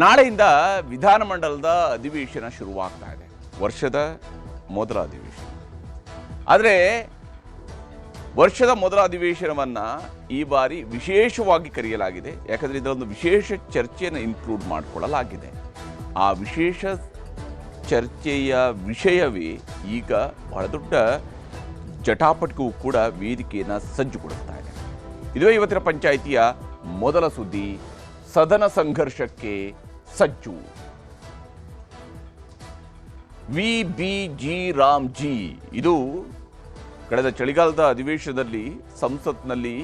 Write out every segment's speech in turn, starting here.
ನಾಳೆಯಿಂದ ವಿಧಾನಮಂಡಲದ ಅಧಿವೇಶನ ಶುರುವಾಗ್ತಾ ಇದೆ. ವರ್ಷದ ಮೊದಲ ಅಧಿವೇಶನ. ಆದರೆ ವರ್ಷದ ಮೊದಲ ಅಧಿವೇಶನವನ್ನು ಈ ಬಾರಿ ವಿಶೇಷವಾಗಿ ಕರೆಯಲಾಗಿದೆ. ಯಾಕಂದರೆ ಇದರೊಂದು ವಿಶೇಷ ಚರ್ಚೆಯನ್ನು ಇನ್ಕ್ಲೂಡ್ ಮಾಡಿಕೊಳ್ಳಲಾಗಿದೆ. ಆ ವಿಶೇಷ ಚರ್ಚೆಯ ವಿಷಯವೇ ಈಗ ಬಹಳ ದೊಡ್ಡ ಜಟಾಪಟಿಗೂ ಕೂಡ ವೇದಿಕೆಯನ್ನು ಸಜ್ಜುಗೊಳಿಸ್ತಾ ಇದೆ. ಇದುವೇ ಇವತ್ತಿನ ಪಂಚಾಯಿತಿಯ ಮೊದಲ ಸುದ್ದಿ. ಸದನ ಸಂಘರ್ಷಕ್ಕೆ ಸಜ್ಜು. ವಿ.ಬಿ.ಜಿ. ರಾಮ್ಜಿ ಇದು ಕಳೆದ ಚಳಿಗಾಲದ ಅಧಿವೇಶನದಲ್ಲಿ ಸಂಸತ್ನಲ್ಲಿ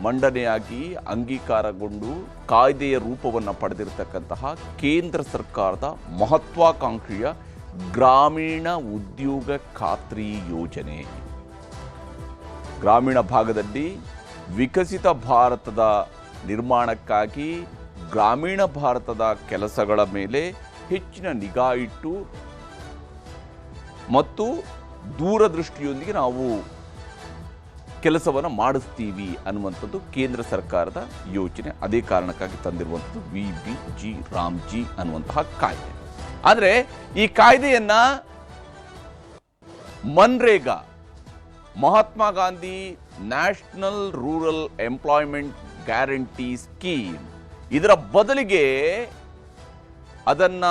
ಮಂಡನೆಯಾಗಿ ಅಂಗೀಕಾರಗೊಂಡು ಕಾಯ್ದೆಯ ರೂಪವನ್ನು ಪಡೆದಿರತಕ್ಕಂತಹ ಕೇಂದ್ರ ಸರ್ಕಾರದ ಮಹತ್ವಾಕಾಂಕ್ಷೆಯ ಗ್ರಾಮೀಣ ಉದ್ಯೋಗ ಖಾತ್ರಿ ಯೋಜನೆ. ಗ್ರಾಮೀಣ ಭಾಗದಲ್ಲಿ ವಿಕಸಿತ ಭಾರತದ ನಿರ್ಮಾಣಕ್ಕಾಗಿ ಗ್ರಾಮೀಣ ಭಾರತದ ಕೆಲಸಗಳ ಮೇಲೆ ಹೆಚ್ಚಿನ ನಿಗಾ ಇಟ್ಟು ಮತ್ತು ದೂರದೃಷ್ಟಿಯೊಂದಿಗೆ ನಾವು ಕೆಲಸವನ್ನು ಮಾಡಿಸ್ತೀವಿ ಅನ್ನುವಂಥದ್ದು ಕೇಂದ್ರ ಸರ್ಕಾರದ ಯೋಚನೆ. ಅದೇ ಕಾರಣಕ್ಕಾಗಿ ತಂದಿರುವಂಥದ್ದು ವಿ.ಬಿ.ಜಿ. ರಾಮ್ಜಿ ಅನ್ನುವಂತಹ ಕಾಯ್ದೆ. ಆದರೆ ಈ ಕಾಯ್ದೆಯನ್ನ MNREGA, Mahatma Gandhi national rural employment guarantee scheme, ಇದರ ಬದಲಿಗೆ ಅದನ್ನ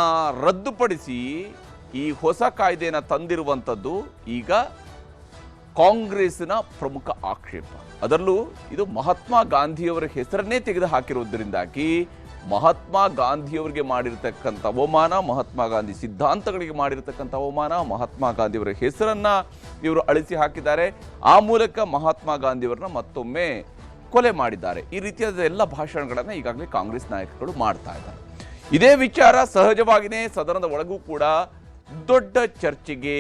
ರದ್ದುಪಡಿಸಿ ಈ ಹೊಸ ಕಾಯ್ದೆಯನ್ನು ತಂದಿರುವಂಥದ್ದು ಈಗ ಕಾಂಗ್ರೆಸ್ನ ಪ್ರಮುಖ ಆಕ್ಷೇಪ. ಅದರಲ್ಲೂ ಇದು ಮಹಾತ್ಮ ಗಾಂಧಿಯವರ ಹೆಸರನ್ನೇ ತೆಗೆದು ಹಾಕಿರುವುದರಿಂದಾಗಿ ಮಹಾತ್ಮ ಗಾಂಧಿಯವರಿಗೆ ಮಾಡಿರ್ತಕ್ಕಂಥ ಅವಮಾನ, ಮಹಾತ್ಮ ಗಾಂಧಿ ಸಿದ್ಧಾಂತಗಳಿಗೆ ಮಾಡಿರ್ತಕ್ಕಂಥ ಅವಮಾನ, ಮಹಾತ್ಮ ಗಾಂಧಿಯವರ ಹೆಸರನ್ನ ಇವರು ಅಳಿಸಿ ಹಾಕಿದ್ದಾರೆ. ಆ ಮೂಲಕ ಮಹಾತ್ಮ ಗಾಂಧಿಯವರನ್ನ ಮತ್ತೊಮ್ಮೆ ಕೊಲೆ ಮಾಡಿದ್ದಾರೆ. ಈ ರೀತಿಯಾದ ಎಲ್ಲ ಭಾಷಣಗಳನ್ನು ಈಗಾಗಲೇ ಕಾಂಗ್ರೆಸ್ ನಾಯಕರು ಮಾಡ್ತಾ ಇದ್ದಾರೆ. ಇದೇ ವಿಚಾರ ಸಹಜವಾಗಿಯೇ ಸದನದ ಒಳಗೂ ಕೂಡ ದೊಡ್ಡ ಚರ್ಚೆಗೆ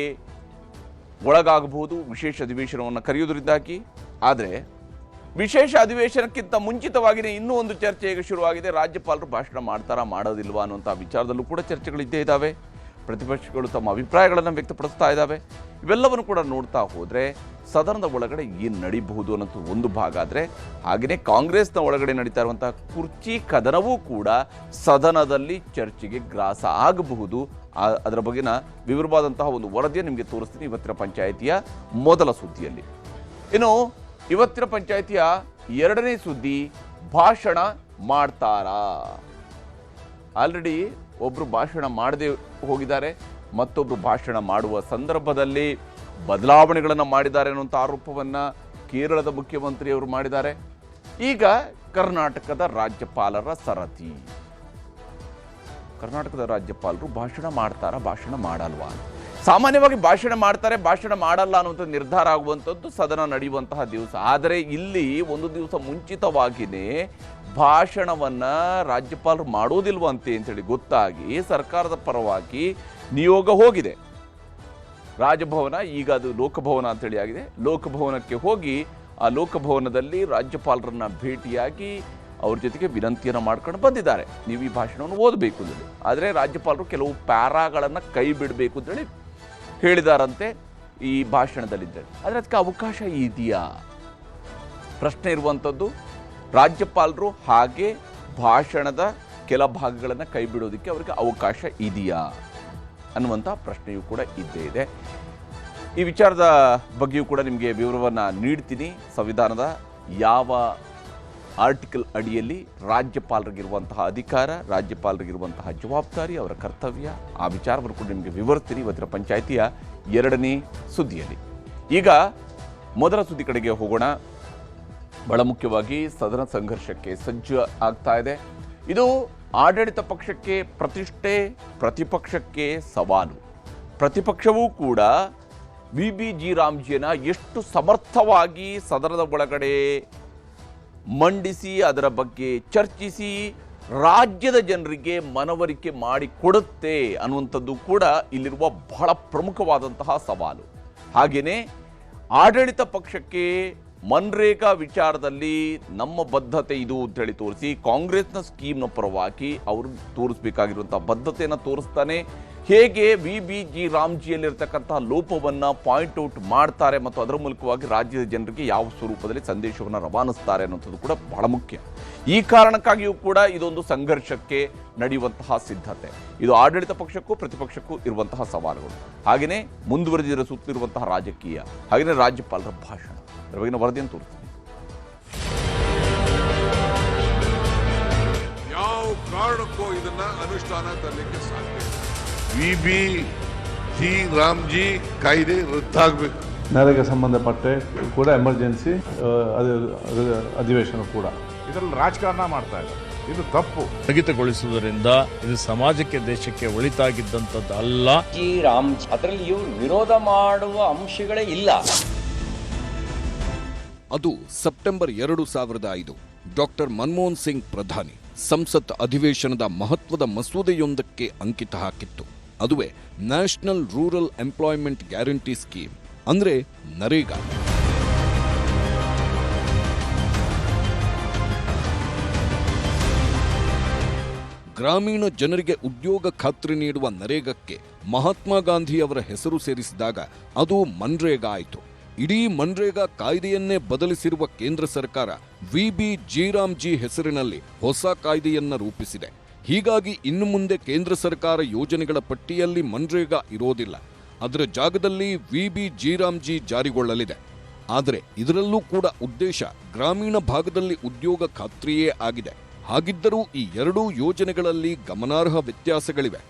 ಒಳಗಾಗಬಹುದು ವಿಶೇಷ ಅಧಿವೇಶನವನ್ನು ಕರೆಯುವುದರಿಂದಾಗಿ. ಆದರೆ ವಿಶೇಷ ಅಧಿವೇಶನಕ್ಕಿಂತ ಮುಂಚಿತವಾಗಿಯೇ ಇನ್ನೂ ಒಂದು ಚರ್ಚೆ ಈಗ ಶುರುವಾಗಿದೆ. ರಾಜ್ಯಪಾಲರು ಭಾಷಣ ಮಾಡ್ತಾರಾ ಮಾಡೋದಿಲ್ವಾ ಅನ್ನುವಂಥ ವಿಚಾರದಲ್ಲೂ ಕೂಡ ಚರ್ಚೆಗಳಿದ್ದೇ ಇದ್ದಾವೆ. ಪ್ರತಿಪಕ್ಷಗಳು ತಮ್ಮ ಅಭಿಪ್ರಾಯಗಳನ್ನು ವ್ಯಕ್ತಪಡಿಸ್ತಾ ಇದ್ದಾವೆ. ಇವೆಲ್ಲವನ್ನು ಕೂಡ ನೋಡ್ತಾ ಹೋದರೆ ಸದನದ ಒಳಗಡೆ ಏನು ನಡೀಬಹುದು ಅನ್ನೋದು ಒಂದು ಭಾಗ. ಆದರೆ ಹಾಗೆಯೇ ಕಾಂಗ್ರೆಸ್ನ ಒಳಗಡೆ ನಡೀತಾ ಇರುವಂತಹ ಕುರ್ಚಿ ಕದನವೂ ಕೂಡ ಸದನದಲ್ಲಿ ಚರ್ಚೆಗೆ ಗ್ರಾಸ ಆಗಬಹುದು. ಅದರ ಬಗ್ಗೆನ ವಿವರವಾದಂತಹ ಒಂದು ವರದಿಯನ್ನು ನಿಮಗೆ ತೋರಿಸ್ತೀನಿ ಇವತ್ತಿನ ಪಂಚಾಯಿತಿಯ ಮೊದಲ ಸುದ್ದಿಯಲ್ಲಿ. ಇನ್ನು ಇವತ್ತಿನ ಪಂಚಾಯಿತಿಯ ಎರಡನೇ ಸುದ್ದಿ, ಭಾಷಣ ಮಾಡ್ತಾರಾ. ಆಲ್ರೆಡಿ ಒಬ್ಬರು ಭಾಷಣ ಮಾಡದೆ ಹೋಗಿದ್ದಾರೆ, ಮತ್ತೊಬ್ಬರು ಭಾಷಣ ಮಾಡುವ ಸಂದರ್ಭದಲ್ಲಿ ಬದಲಾವಣೆಗಳನ್ನು ಮಾಡಿದ್ದಾರೆ ಅನ್ನುವಂಥ ಆರೋಪವನ್ನು ಕೇರಳದ ಮುಖ್ಯಮಂತ್ರಿಯವರು ಮಾಡಿದ್ದಾರೆ. ಈಗ ಕರ್ನಾಟಕದ ರಾಜ್ಯಪಾಲರ ಸರತಿ. ಕರ್ನಾಟಕದ ರಾಜ್ಯಪಾಲರು ಭಾಷಣ ಮಾಡ್ತಾರಾ, ಭಾಷಣ ಮಾಡಲ್ವಾ? ಸಾಮಾನ್ಯವಾಗಿ ಭಾಷಣ ಮಾಡ್ತಾರೆ, ಭಾಷಣ ಮಾಡಲ್ಲ ಅನ್ನುವಂಥ ನಿರ್ಧಾರ ಆಗುವಂಥದ್ದು ಸದನ ನಡೆಯುವಂತಹ ದಿವಸ. ಆದರೆ ಇಲ್ಲಿ ಒಂದು ದಿವಸ ಮುಂಚಿತವಾಗಿಯೇ ಭಾಷಣವನ್ನ ರಾಜ್ಯಪಾಲರು ಮಾಡೋದಿಲ್ವಂತೆ ಅಂತೇಳಿ ಗೊತ್ತಾಗಿ ಸರ್ಕಾರದ ಪರವಾಗಿ ನಿಯೋಗ ಹೋಗಿದೆ. ರಾಜಭವನ, ಈಗ ಅದು ಲೋಕಭವನ ಅಂತೇಳಿ ಆಗಿದೆ. ಲೋಕಭವನಕ್ಕೆ ಹೋಗಿ ಆ ಲೋಕಭವನದಲ್ಲಿ ರಾಜ್ಯಪಾಲರನ್ನ ಭೇಟಿಯಾಗಿ ಅವ್ರ ಜೊತೆಗೆ ವಿನಂತಿಯನ್ನು ಮಾಡ್ಕೊಂಡು ಬಂದಿದ್ದಾರೆ. ನೀವು ಈ ಭಾಷಣವನ್ನು ಓದಬೇಕು ಅಂತೇಳಿ. ಆದರೆ ರಾಜ್ಯಪಾಲರು ಕೆಲವು ಪ್ಯಾರಾಗಳನ್ನು ಕೈ ಬಿಡಬೇಕು ಅಂತೇಳಿ ಹೇಳಿದಾರಂತೆ ಈ ಭಾಷಣದಲ್ಲಿದ್ದರೆ. ಆದರೆ ಅದಕ್ಕೆ ಅವಕಾಶ ಇದೆಯಾ ಪ್ರಶ್ನೆ ಇರುವಂಥದ್ದು. ರಾಜ್ಯಪಾಲರು ಹಾಗೆ ಭಾಷಣದ ಕೆಲ ಭಾಗಗಳನ್ನು ಕೈ ಬಿಡೋದಕ್ಕೆ ಅವರಿಗೆ ಅವಕಾಶ ಇದೆಯಾ ಅನ್ನುವಂಥ ಪ್ರಶ್ನೆಯೂ ಕೂಡ ಇದ್ದೇ ಇದೆ. ಈ ವಿಚಾರದ ಬಗ್ಗೆಯೂ ಕೂಡ ನಿಮಗೆ ವಿವರವನ್ನು ನೀಡ್ತೀನಿ. ಸಂವಿಧಾನದ ಯಾವ ಆರ್ಟಿಕಲ್ ಅಡಿಯಲ್ಲಿ ರಾಜ್ಯಪಾಲರಿಗಿರುವಂತಹ ಅಧಿಕಾರ, ರಾಜ್ಯಪಾಲರಿಗಿರುವಂತಹ ಜವಾಬ್ದಾರಿ, ಅವರ ಕರ್ತವ್ಯ, ಆ ವಿಚಾರವನ್ನು ಕೂಡ ನಿಮಗೆ ವಿವರಿಸ್ತೀನಿ ಇವತ್ತಿನ ಪಂಚಾಯಿತಿಯ ಎರಡನೇ ಸುದ್ದಿಯಲ್ಲಿ. ಈಗ ಮೊದಲ ಸುದ್ದಿ ಕಡೆಗೆ ಹೋಗೋಣ. ಬಹಳ ಮುಖ್ಯವಾಗಿ ಸದನ ಸಂಘರ್ಷಕ್ಕೆ ಸಜ್ಜು ಆಗ್ತಾ ಇದೆ. ಇದು ಆಡಳಿತ ಪಕ್ಷಕ್ಕೆ ಪ್ರತಿಷ್ಠೆ, ಪ್ರತಿಪಕ್ಷಕ್ಕೆ ಸವಾಲು. ಪ್ರತಿಪಕ್ಷವೂ ಕೂಡ ವಿ.ಬಿ.ಜಿ. ರಾಮ್ಜಿಯನ್ನ ಎಷ್ಟು ಸಮರ್ಥವಾಗಿ ಸದನದ ಒಳಗಡೆ ಮಂಡಿಸಿ ಅದರ ಬಗ್ಗೆ ಚರ್ಚಿಸಿ ರಾಜ್ಯದ ಜನರಿಗೆ ಮನವರಿಕೆ ಮಾಡಿಕೊಡುತ್ತೆ ಅನ್ನುವಂಥದ್ದು ಕೂಡ ಇಲ್ಲಿರುವ ಬಹಳ ಪ್ರಮುಖವಾದಂತಹ ಸವಾಲು. ಹಾಗೆಯೇ ಆಡಳಿತ ಪಕ್ಷಕ್ಕೆ ಮನ್ರೇಗಾ ವಿಚಾರದಲ್ಲಿ ನಮ್ಮ ಬದ್ಧತೆ ಇದು ಅಂತೇಳಿ ತೋರಿಸಿ ಕಾಂಗ್ರೆಸ್ನ ಸ್ಕೀಮ್ನ ಪರವಾಗಿ ಅವರು ತೋರಿಸಬೇಕಾಗಿರುವಂಥ ಬದ್ಧತೆಯನ್ನು ತೋರಿಸ್ತಾನೆ ಹೇಗೆ VBG ರಾಮ್ಜಿಯಲ್ಲಿರ್ತಕ್ಕಂತಹ ಲೋಪವನ್ನು ಪಾಯಿಂಟ್ ಔಟ್ ಮಾಡ್ತಾರೆ ಮತ್ತು ಅದರ ಮೂಲಕವಾಗಿ ರಾಜ್ಯದ ಜನರಿಗೆ ಯಾವ ಸ್ವರೂಪದಲ್ಲಿ ಸಂದೇಶವನ್ನು ರವಾನಿಸ್ತಾರೆ ಅನ್ನೋಂಥದ್ದು ಕೂಡ ಬಹಳ ಮುಖ್ಯ. ಈ ಕಾರಣಕ್ಕಾಗಿಯೂ ಕೂಡ ಇದೊಂದು ಸಂಘರ್ಷಕ್ಕೆ ನಡೆಯುವಂತಹ ಸಿದ್ಧತೆ. ಇದು ಆಡಳಿತ ಪಕ್ಷಕ್ಕೂ ಪ್ರತಿಪಕ್ಷಕ್ಕೂ ಇರುವಂತಹ ಸವಾಲುಗಳು, ಹಾಗೆಯೇ ಮುಂದುವರೆದಿರೋ ಸುತ್ತಿರುವಂತಹ ರಾಜಕೀಯ, ಹಾಗೆಯೇ ರಾಜ್ಯಪಾಲರ ಭಾಷಣ, ಅದರ ಬಗೆಗಿನ ವರದಿಯನ್ನು ತೋರಿಸ್ತೀನಿ. ಯಾವ ಕಾರಣಕ್ಕೂ ಇದನ್ನ ಅನುಷ್ಠಾನ ತರಲಿಕ್ಕೆ ಸಾಧ್ಯ ಇಲ್ಲ. VBG ರಾಮ್ಜಿ ಕಾಯ್ದೆ ರದ್ದಾಗಬೇಕು. ನರೇಗೆ ಸಂಬಂಧಪಟ್ಟೆ ಕೂಡ ಎಮರ್ಜೆನ್ಸಿ ಅಧಿವೇಶನ ಕೂಡ ಇದರಲ್ಲಿ ರಾಜಕಾರಣ ಮಾಡ್ತಾ ಇದ್ದಾರೆ. ಇದು ತಪ್ಪು. ಸ್ಥಗಿತಗೊಳಿಸುವುದರಿಂದ ಇದು ಸಮಾಜಕ್ಕೆ ದೇಶಕ್ಕೆ ಒಳಿತಾಗಿದ್ದಂಥದ್ದು ಅಲ್ಲ. ಅದರಲ್ಲಿ ಇವರು ವಿರೋಧ ಮಾಡುವ ಅಂಶಗಳೇ ಇಲ್ಲ. ಅದು ಸೆಪ್ಟೆಂಬರ್ 2005. ಡಾಕ್ಟರ್ ಮನಮೋಹನ್ ಸಿಂಗ್ ಪ್ರಧಾನಿ ಸಂಸತ್ ಅಧಿವೇಶನದ ಮಹತ್ವದ ಮಸೂದೆಯೊಂದಕ್ಕೆ ಅಂಕಿತ ಹಾಕಿತ್ತು. ಅದುವೇ national rural employment guarantee scheme, ಅಂದ್ರೆ ನರೇಗಾ. ಗ್ರಾಮೀಣ ಜನರಿಗೆ ಉದ್ಯೋಗ ಖಾತ್ರಿ ನೀಡುವ ನರೇಗಾಕ್ಕೆ ಮಹಾತ್ಮ ಗಾಂಧಿ ಅವರ ಹೆಸರು ಸೇರಿಸಿದಾಗ ಅದು ಮನ್ರೇಗಾ ಆಯಿತು. ಇಡೀ ಮನ್ರೇಗಾ ಕಾಯ್ದೆಯನ್ನೇ ಬದಲಿಸಿರುವ ಕೇಂದ್ರ ಸರ್ಕಾರ VBG ರಾಮ್ಜಿ ಹೆಸರಿನಲ್ಲಿ ಹೊಸ ಕಾಯ್ದೆಯನ್ನ ರೂಪಿಸಿದೆ. ಹೀಗಾಗಿ ಇನ್ನು ಮುಂದೆ ಕೇಂದ್ರ ಸರ್ಕಾರ ಯೋಜನೆಗಳ ಪಟ್ಟಿಯಲ್ಲಿ ಮನ್ರೇಗಾ ಇರೋದಿಲ್ಲ. ಅದರ ಜಾಗದಲ್ಲಿ VBG ರಾಮ್ಜಿ ಜಾರಿಗೊಳ್ಳಲಿದೆ. ಆದರೆ ಇದರಲ್ಲೂ ಕೂಡ ಉದ್ದೇಶ ಗ್ರಾಮೀಣ ಭಾಗದಲ್ಲಿ ಉದ್ಯೋಗ ಖಾತ್ರಿಯೇ ಆಗಿದೆ. ಹಾಗಿದ್ದರೂ ಈ ಎರಡೂ ಯೋಜನೆಗಳಲ್ಲಿ ಗಮನಾರ್ಹ ವ್ಯತ್ಯಾಸಗಳಿವೆ.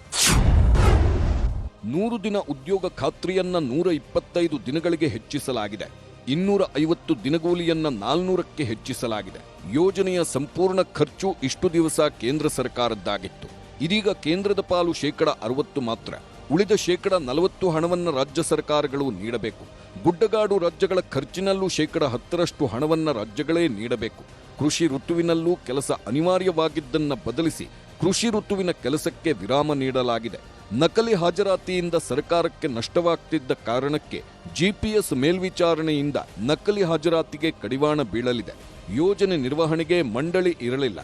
100 ದಿನ ಉದ್ಯೋಗ ಖಾತ್ರಿಯನ್ನ 125 ದಿನಗಳಿಗೆ ಹೆಚ್ಚಿಸಲಾಗಿದೆ. 250 ದಿನಗೂಲಿಯನ್ನ 400ಕ್ಕೆ ಹೆಚ್ಚಿಸಲಾಗಿದೆ. ಯೋಜನೆಯ ಸಂಪೂರ್ಣ ಖರ್ಚು ಇಷ್ಟು ದಿವಸ ಕೇಂದ್ರ ಸರ್ಕಾರದ್ದಾಗಿತ್ತು. ಇದೀಗ ಕೇಂದ್ರದ ಪಾಲು 60% ಮಾತ್ರ. ಉಳಿದ 40% ಹಣವನ್ನು ರಾಜ್ಯ ಸರ್ಕಾರಗಳು ನೀಡಬೇಕು. ಗುಡ್ಡಗಾಡು ರಾಜ್ಯಗಳ ಖರ್ಚಿನಲ್ಲೂ 10% ಹಣವನ್ನ ರಾಜ್ಯಗಳೇ ನೀಡಬೇಕು. ಕೃಷಿ ಋತುವಿನಲ್ಲೂ ಕೆಲಸ ಅನಿವಾರ್ಯವಾಗಿದ್ದನ್ನ ಬದಲಿಸಿ ಕೃಷಿ ಋತುವಿನ ಕೆಲಸಕ್ಕೆ ವಿರಾಮ ನೀಡಲಾಗಿದೆ. ನಕಲಿ ಹಾಜರಾತಿಯಿಂದ ಸರ್ಕಾರಕ್ಕೆ ನಷ್ಟವಾಗ್ತಿದ್ದ ಕಾರಣಕ್ಕೆ GPS ಮೇಲ್ವಿಚಾರಣೆಯಿಂದ ನಕಲಿ ಹಾಜರಾತಿಗೆ ಕಡಿವಾಣ ಬೀಳಲಿದೆ. ಯೋಜನೆ ನಿರ್ವಹಣೆಗೆ ಮಂಡಳಿ ಇರಲಿಲ್ಲ.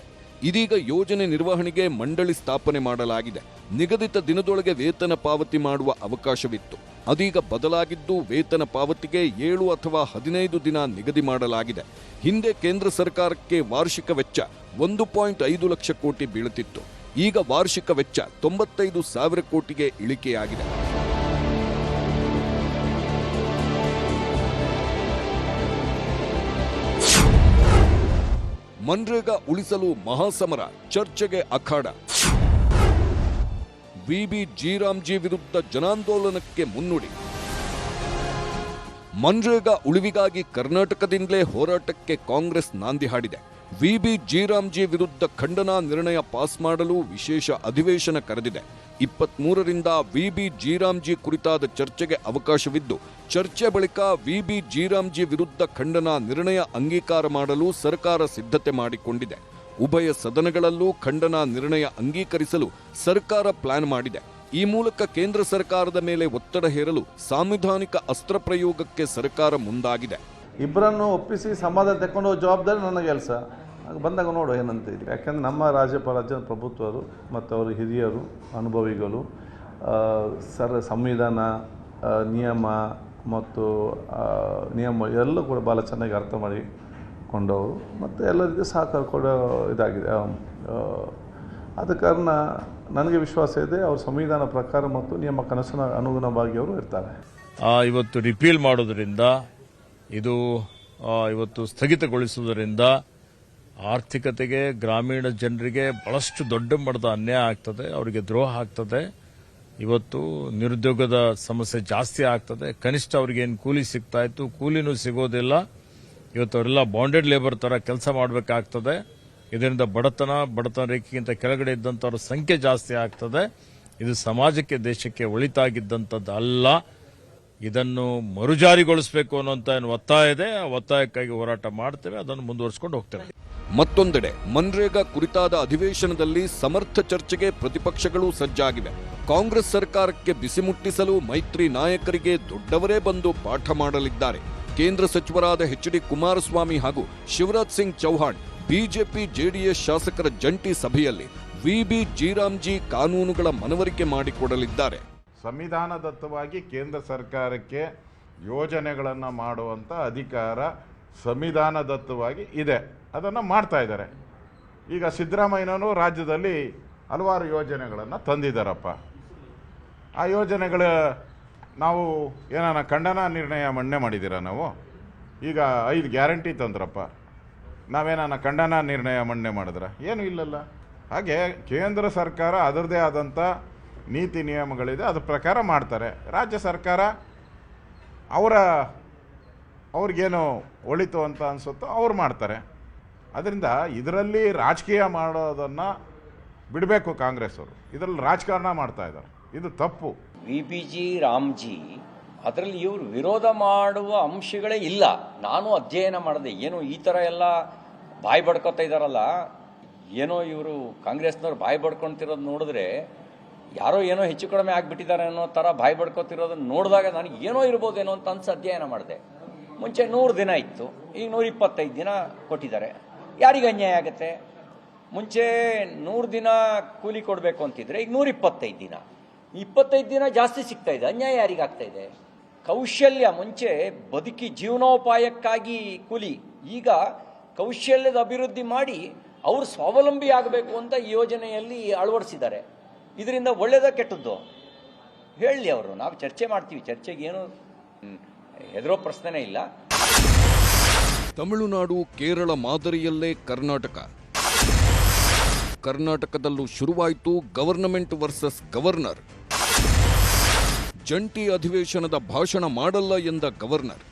ಇದೀಗ ಯೋಜನೆ ನಿರ್ವಹಣೆಗೆ ಮಂಡಳಿ ಸ್ಥಾಪನೆ ಮಾಡಲಾಗಿದೆ. ನಿಗದಿತ ದಿನದೊಳಗೆ ವೇತನ ಪಾವತಿ ಮಾಡುವ ಅವಕಾಶವಿತ್ತು. ಅದೀಗ ಬದಲಾಗಿದ್ದು ವೇತನ ಪಾವತಿಗೆ 7 ಅಥವಾ 15 ದಿನ ನಿಗದಿ ಮಾಡಲಾಗಿದೆ. ಹಿಂದೆ ಕೇಂದ್ರ ಸರ್ಕಾರಕ್ಕೆ ವಾರ್ಷಿಕ ವೆಚ್ಚ 1.5 ಲಕ್ಷ ಕೋಟಿ ಬೀಳುತ್ತಿತ್ತು. ಈಗ ವಾರ್ಷಿಕ ವೆಚ್ಚ 95,000 ಕೋಟಿಗೆ ಇಳಿಕೆಯಾಗಿದೆ. ಮನ್ರೇಗಾ ಉಳಿಸಲು ಮಹಾಸಮರ, ಚರ್ಚೆಗೆ ಅಖಾಡ. VBG ರಾಮ್ಜಿ ವಿರುದ್ಧ ಜನಾಂದೋಲನಕ್ಕೆ ಮುನ್ನುಡಿ. ಮನ್ರೇಗಾ ಉಳಿವಿಗಾಗಿ ಕರ್ನಾಟಕದಿಂದಲೇ ಹೋರಾಟಕ್ಕೆ ಕಾಂಗ್ರೆಸ್ ನಾಂದಿ ಹಾಡಿದೆ. VBG ರಾಮ್ಜಿ ವಿರುದ್ಧ ಖಂಡನಾ ನಿರ್ಣಯ ಪಾಸ್ ಮಾಡಲು ವಿಶೇಷ ಅಧಿವೇಶನ ಕರೆದಿದೆ. 23ರಿಂದ VBG ರಾಮ್ಜಿ ಕುರಿತಾದ ಚರ್ಚೆಗೆ ಅವಕಾಶವಿದ್ದು, ಚರ್ಚೆ ಬಳಿಕ VBG ರಾಮ್ಜಿ ವಿರುದ್ಧ ಖಂಡನಾ ನಿರ್ಣಯ ಅಂಗೀಕಾರ ಮಾಡಲು ಸರ್ಕಾರ ಸಿದ್ಧತೆ ಮಾಡಿಕೊಂಡಿದೆ. ಉಭಯ ಸದನಗಳಲ್ಲೂ ಖಂಡನಾ ನಿರ್ಣಯ ಅಂಗೀಕರಿಸಲು ಸರ್ಕಾರ ಪ್ಲಾನ್ ಮಾಡಿದೆ. ಈ ಮೂಲಕ ಕೇಂದ್ರ ಸರ್ಕಾರದ ಮೇಲೆ ಒತ್ತಡ ಹೇರಲು ಸಾಂವಿಧಾನಿಕ ಅಸ್ತ್ರ ಪ್ರಯೋಗಕ್ಕೆ ಸರ್ಕಾರ ಮುಂದಾಗಿದೆ. ಇಬ್ಬರನ್ನು ಒಪ್ಪಿಸಿ ಸಮಾಧಾನ ತಗೊಂಡು ಜವಾಬ್ದಾರಿ ನನ್ನ ಕೆಲಸ. ಬಂದಾಗ ನೋಡು ಏನಂತ ಇದೆ. ಯಾಕೆಂದರೆ ನಮ್ಮ ರಾಜ್ಯ ಪ್ರಭುತ್ವರು ಮತ್ತು ಅವರು ಹಿರಿಯರು, ಅನುಭವಿಗಳು, ಸಂವಿಧಾನ, ನಿಯಮ ಮತ್ತು ನಿಯಮ ಎಲ್ಲ ಕೂಡ ಭಾಳ ಚೆನ್ನಾಗಿ ಅರ್ಥ ಮಾಡಿಕೊಂಡವರು ಮತ್ತು ಎಲ್ಲರಿಗೂ ಸಹಕಾರ ಕೊಡೋ ಇದಾಗಿದೆ. ಆದ ಕಾರಣ ನನಗೆ ವಿಶ್ವಾಸ ಇದೆ, ಅವರು ಸಂವಿಧಾನ ಪ್ರಕಾರ ಮತ್ತು ನಿಯಮ ಕನಸಿನ ಅನುಗುಣವಾಗಿ ಅವರು ಇರ್ತಾರೆ. ಇವತ್ತು ರಿಪೀಲ್ ಮಾಡೋದ್ರಿಂದ, ಇದು ಇವತ್ತು ಸ್ಥಗಿತಗೊಳಿಸುವುದರಿಂದ ಆರ್ಥಿಕತೆಗೆ, ಗ್ರಾಮೀಣ ಜನರಿಗೆ ಬಹಳಷ್ಟು ದೊಡ್ಡ ಮಟ್ಟದ ಅನ್ಯಾಯ ಆಗ್ತದೆ, ಅವರಿಗೆ ದ್ರೋಹ ಆಗ್ತದೆ. ಇವತ್ತು ನಿರುದ್ಯೋಗದ ಸಮಸ್ಯೆ ಜಾಸ್ತಿ ಆಗ್ತದೆ. ಕನಿಷ್ಠ ಅವ್ರಿಗೆ ಏನು ಕೂಲಿ ಸಿಗ್ತಾ ಇತ್ತು, ಕೂಲಿನೂ ಸಿಗೋದಿಲ್ಲ. ಇವತ್ತು ಅವರೆಲ್ಲ ಬಾಂಡೆಡ್ ಲೇಬರ್ ತರ ಕೆಲಸ ಮಾಡಬೇಕಾಗ್ತದೆ. ಇದರಿಂದ ಬಡತನ ರೇಖೆಗಿಂತ ಕೆಳಗಡೆ ಇದ್ದಂಥವ್ರ ಸಂಖ್ಯೆ ಜಾಸ್ತಿ ಆಗ್ತದೆ. ಇದು ಸಮಾಜಕ್ಕೆ, ದೇಶಕ್ಕೆ ಒಳಿತಾಗಿದ್ದಂಥದ್ದು ಅಲ್ಲ. ಇದನ್ನು ಮರುಜಾರಿಗೊಳಿಸಬೇಕು ಅನ್ನುವಂತ ಏನು ಒತ್ತಾಯ ಇದೆ, ಆ ಒತ್ತಾಯಕ್ಕಾಗಿ ಹೋರಾಟ ಮಾಡ್ತೇವೆ, ಅದನ್ನು ಮುಂದುವರಿಸಿಕೊಂಡು ಹೋಗ್ತೇವೆ. ಮತ್ತೊಂದೆಡೆ ಮನ್ರೇಗಾ ಕುರಿತಾದ ಅಧಿವೇಶನದಲ್ಲಿ ಸಮರ್ಥ ಚರ್ಚೆಗೆ ಪ್ರತಿಪಕ್ಷಗಳು ಸಜ್ಜಾಗಿವೆ. ಕಾಂಗ್ರೆಸ್ ಸರ್ಕಾರಕ್ಕೆ ಬಿಸಿ ಮುಟ್ಟಿಸಲು ಮೈತ್ರಿ ನಾಯಕರಿಗೆ ದೊಡ್ಡವರೇ ಬಂದು ಪಾಠ ಮಾಡಲಿದ್ದಾರೆ. ಕೇಂದ್ರ ಸಚಿವರಾದ HD ಕುಮಾರಸ್ವಾಮಿ ಹಾಗೂ ಶಿವರಾಜ್ ಸಿಂಗ್ ಚೌಹಾಣ್ ಬಿಜೆಪಿ ಜೆಡಿಎಸ್ ಶಾಸಕರ ಜಂಟಿ ಸಭೆಯಲ್ಲಿ ವಿಬಿ ಜೀರಾಮ್ಜಿ ಕಾನೂನುಗಳ ಮನವರಿಕೆ ಮಾಡಿಕೊಡಲಿದ್ದಾರೆ. ಸಂವಿಧಾನದತ್ತವಾಗಿ ಕೇಂದ್ರ ಸರ್ಕಾರಕ್ಕೆ ಯೋಜನೆಗಳನ್ನು ಮಾಡುವಂಥ ಅಧಿಕಾರ ಸಂವಿಧಾನದತ್ತವಾಗಿ ಇದೆ, ಅದನ್ನು ಮಾಡ್ತಾ ಇದ್ದಾರೆ. ಈಗ ಸಿದ್ದರಾಮಯ್ಯನವರು ರಾಜ್ಯದಲ್ಲಿ ಹಲವಾರು ಯೋಜನೆಗಳನ್ನು ತಂದಿದ್ದಾರಪ್ಪ. ಆ ಯೋಜನೆಗಳ ನಾವು ಏನಾನ ಖಂಡನ ನಿರ್ಣಯ ಮಂಡನೆ ಮಾಡಿದ್ದೀರಾ? ನಾವು ಈಗ 5 ಗ್ಯಾರಂಟಿ ತಂದ್ರಪ್ಪ, ನಾವೇನಾನ ಖಂಡನ ನಿರ್ಣಯ ಮಂಡನೆ ಮಾಡಿದ್ರೆ ಏನೂ ಇಲ್ಲಲ್ಲ. ಹಾಗೆ ಕೇಂದ್ರ ಸರ್ಕಾರ ಅದರದೇ ಆದಂಥ ನೀತಿ ನಿಯಮಗಳಿದೆ, ಅದ್ರ ಪ್ರಕಾರ ಮಾಡ್ತಾರೆ. ರಾಜ್ಯ ಸರ್ಕಾರ ಅವ್ರಿಗೇನು ಒಳಿತು ಅಂತ ಅನಿಸುತ್ತೋ ಅವ್ರು ಮಾಡ್ತಾರೆ. ಅದರಿಂದ ಇದರಲ್ಲಿ ರಾಜಕೀಯ ಮಾಡೋದನ್ನು ಬಿಡಬೇಕು ಕಾಂಗ್ರೆಸ್ ಅವರು. ಇದರಲ್ಲಿ ರಾಜಕಾರಣ ಮಾಡ್ತಾ ಇದ್ದಾರೆ, ಇದು ತಪ್ಪು. ವಿಬಿಜಿ ರಾಮ್ಜಿ ಅದರಲ್ಲಿ ಇವರು ವಿರೋಧ ಮಾಡುವ ಅಂಶಗಳೇ ಇಲ್ಲ. ನಾನು ಅಧ್ಯಯನ ಮಾಡಿದೆ, ಏನೋ ಈ ಥರ ಎಲ್ಲ ಬಾಯಿ ಬಡ್ಕೊತಾ ಇದ್ದಾರಲ್ಲ, ಏನೋ ಇವರು ಕಾಂಗ್ರೆಸ್ನವ್ರು ಬಾಯಿ ಬಡ್ಕೊತಿರೋದು ನೋಡಿದ್ರೆ ಯಾರೋ ಏನೋ ಹೆಚ್ಚು ಕಡಿಮೆ ಆಗಿಬಿಟ್ಟಿದ್ದಾರೆ ಅನ್ನೋ ಥರ ಬಾಯಿ ಬಡ್ಕೊತಿರೋದನ್ನು ನೋಡಿದಾಗ ನನಗೆ ಏನೋ ಇರ್ಬೋದೇನೋ ಅಂತ ಅನ್ಸಿ ಅಧ್ಯಯನ ಮಾಡಿದೆ. ಮುಂಚೆ 100 ದಿನ ಇತ್ತು, ಈಗ 125 ದಿನ ಕೊಟ್ಟಿದ್ದಾರೆ. ಯಾರಿಗೆ ಅನ್ಯಾಯ ಆಗುತ್ತೆ? ಮುಂಚೆ 100 ದಿನ ಕೂಲಿ ಕೊಡಬೇಕು ಅಂತಿದ್ರೆ ಈಗ 125 ದಿನ, 25 ದಿನ ಜಾಸ್ತಿ ಸಿಗ್ತಾ ಇದೆ. ಅನ್ಯಾಯ ಯಾರಿಗಾಗ್ತಾ ಇದೆ? ಕೌಶಲ್ಯ, ಮುಂಚೆ ಬದುಕಿ ಜೀವನೋಪಾಯಕ್ಕಾಗಿ ಕೂಲಿ, ಈಗ ಕೌಶಲ್ಯದ ಅಭಿವೃದ್ಧಿ ಮಾಡಿ ಅವರು ಸ್ವಾವಲಂಬಿ ಆಗಬೇಕು ಅಂತ ಈ ಯೋಜನೆಯಲ್ಲಿ ಅಳವಡಿಸಿದ್ದಾರೆ. ಇದರಿಂದ ಒಳ್ಳೆಯದ ಕೆಟ್ಟದ್ದು ಹೇಳಲಿ ಅವರು, ನಾವು ಚರ್ಚೆ ಮಾಡ್ತೀವಿ, ಚರ್ಚೆಗೆ ಏನು ಹೆದರೋ ಪ್ರಶ್ನೆನೇ ಇಲ್ಲ. ತಮಿಳುನಾಡು, ಕೇರಳ ಮಾದರಿಯಲ್ಲೇ ಕರ್ನಾಟಕದಲ್ಲೂ ಶುರುವಾಯಿತು ಗವರ್ನಮೆಂಟ್ ವರ್ಸಸ್ ಗವರ್ನರ್. ಜಂಟಿ ಅಧಿವೇಶನದ ಭಾಷಣ ಮಾಡಲ್ಲ ಎಂದ ಗವರ್ನರ್.